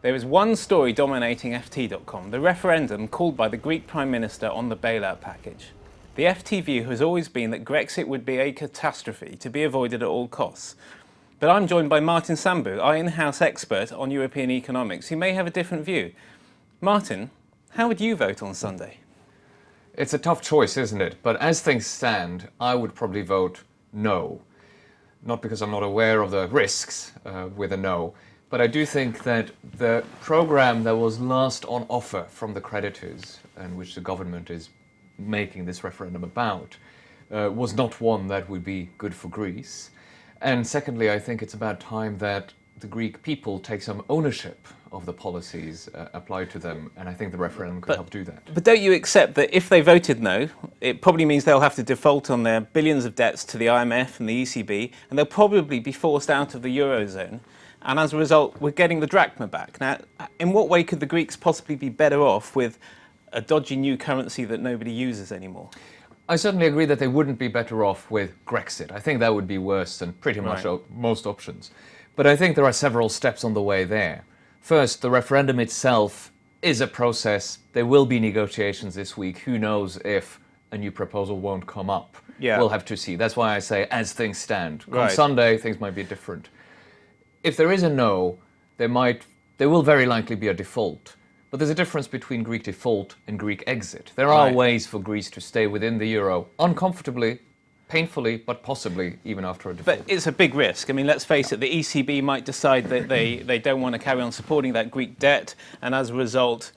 There is one story dominating FT.com, the referendum called by the Greek Prime Minister on the bailout package. The FT view has always been that Grexit would be a catastrophe to be avoided at all costs. But I'm joined by Martin Sandbu, our in-house expert on European economics, who may have a different view. Martin, how would you vote on Sunday? It's a tough choice, isn't it? But as things stand, I would probably vote no. Not because I'm not aware of the risks with a no, but I do think that the program that was last on offer from the creditors, and which the government is making this referendum about, was not one that would be good for Greece. And secondly, I think it's about time that the Greek people take some ownership of the policies applied to them, and I think the referendum could help do that. But don't you accept that if they voted no, it probably means they'll have to default on their billions of debts to the IMF and the ECB, and they'll probably be forced out of the Eurozone, and as a result, we're getting the drachma back. Now, in what way could the Greeks possibly be better off with a dodgy new currency that nobody uses anymore? I certainly agree that they wouldn't be better off with Grexit. I think that would be worse than pretty much most options. But I think there are several steps on the way there. First, the referendum itself is a process. There will be negotiations this week. Who knows if a new proposal won't come up? Yeah. We'll have to see. That's why I say as things stand. On Right. Sunday, things might be different. If there is a no, there will very likely be a default. But there's a difference between Greek default and Greek exit. There are ways for Greece to stay within the euro, uncomfortably, painfully, but possibly even after a default. But it's a big risk. I mean, let's face it, the ECB might decide that they don't want to carry on supporting that Greek debt, and as a result,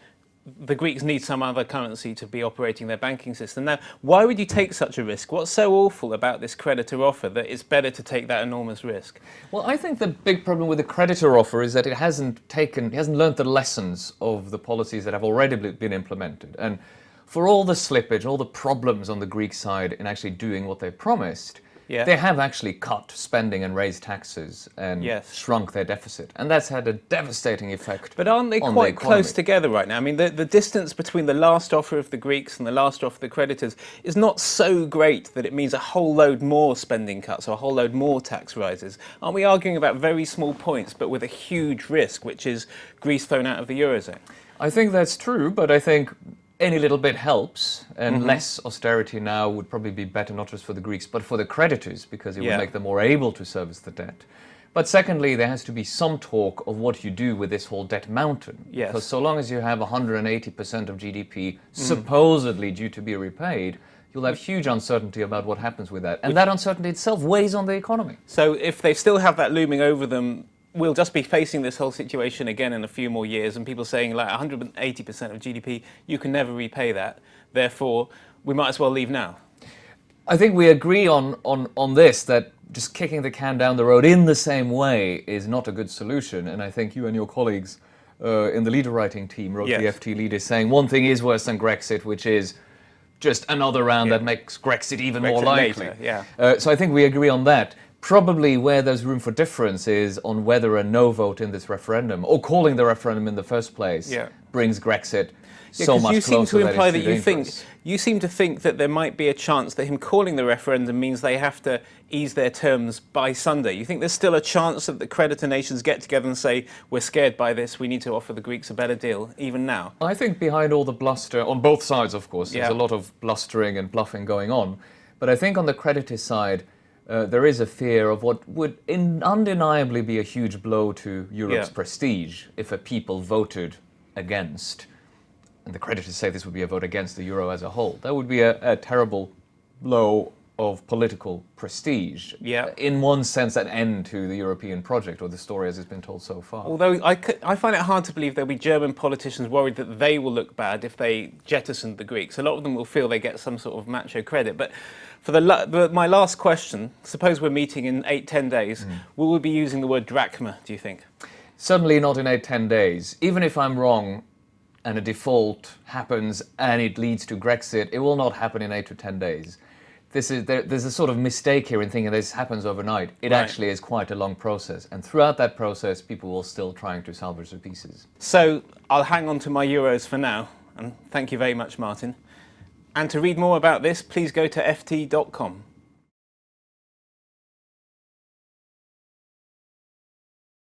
the Greeks need some other currency to be operating their banking system. Now, why would you take such a risk? What's so awful about this creditor offer that it's better to take that enormous risk? Well, I think the big problem with the creditor offer is that it hasn't learned the lessons of the policies that have already been implemented. And for all the slippage, all the problems on the Greek side in actually doing what they promised, they have actually cut spending and raised taxes and shrunk their deficit. And that's had a devastating effect. But aren't they quite close together right now? I mean, the distance between the last offer of the Greeks and the last offer of the creditors is not so great that it means a whole load more spending cuts or a whole load more tax rises. Aren't we arguing about very small points, but with a huge risk, which is Greece thrown out of the Eurozone? I think that's true, but I think any little bit helps, and less austerity now would probably be better, not just for the Greeks, but for the creditors, because it would make them more able to service the debt. But secondly, there has to be some talk of what you do with this whole debt mountain. Because so long as you have 180% of GDP supposedly due to be repaid, you'll have huge uncertainty about what happens with that. And that uncertainty itself weighs on the economy. So if they still have that looming over them, we'll just be facing this whole situation again in a few more years, and people saying like 180% of GDP, you can never repay that. Therefore, we might as well leave now. I think we agree on this, that just kicking the can down the road in the same way is not a good solution. And I think you and your colleagues in the leader writing team wrote the FT leader saying one thing is worse than Grexit, which is just another round that makes Grexit even more likely. Later, so I think we agree on that. Probably where there's room for difference is on whether a no vote in this referendum, or calling the referendum in the first place, brings Grexit so much closer. You seem to imply that dangerous. you seem to think that there might be a chance that him calling the referendum means they have to ease their terms by Sunday. You think there's still a chance that the creditor nations get together and say, we're scared by this, we need to offer the Greeks a better deal, even now? I think behind all the bluster, on both sides of course, there's a lot of blustering and bluffing going on, but I think on the creditor side, there is a fear of what would undeniably be a huge blow to Europe's prestige if a people voted against, and the creditors say this would be a vote against the euro as a whole. That would be a terrible blow of political prestige. In one sense, an end to the European project, or the story as it's been told so far. Although I find it hard to believe there'll be German politicians worried that they will look bad if they jettisoned the Greeks. A lot of them will feel they get some sort of macho credit. But for my last question, suppose we're meeting in 8-10 days, will we be using the word drachma, do you think? Certainly not in 8-10 days. Even if I'm wrong and a default happens and it leads to Grexit, it will not happen in 8 to 10 days. There's a sort of mistake here in thinking this happens overnight. It actually is quite a long process. And throughout that process, people will still trying to salvage the pieces. So I'll hang on to my euros for now. And thank you very much, Martin. And to read more about this, please go to ft.com.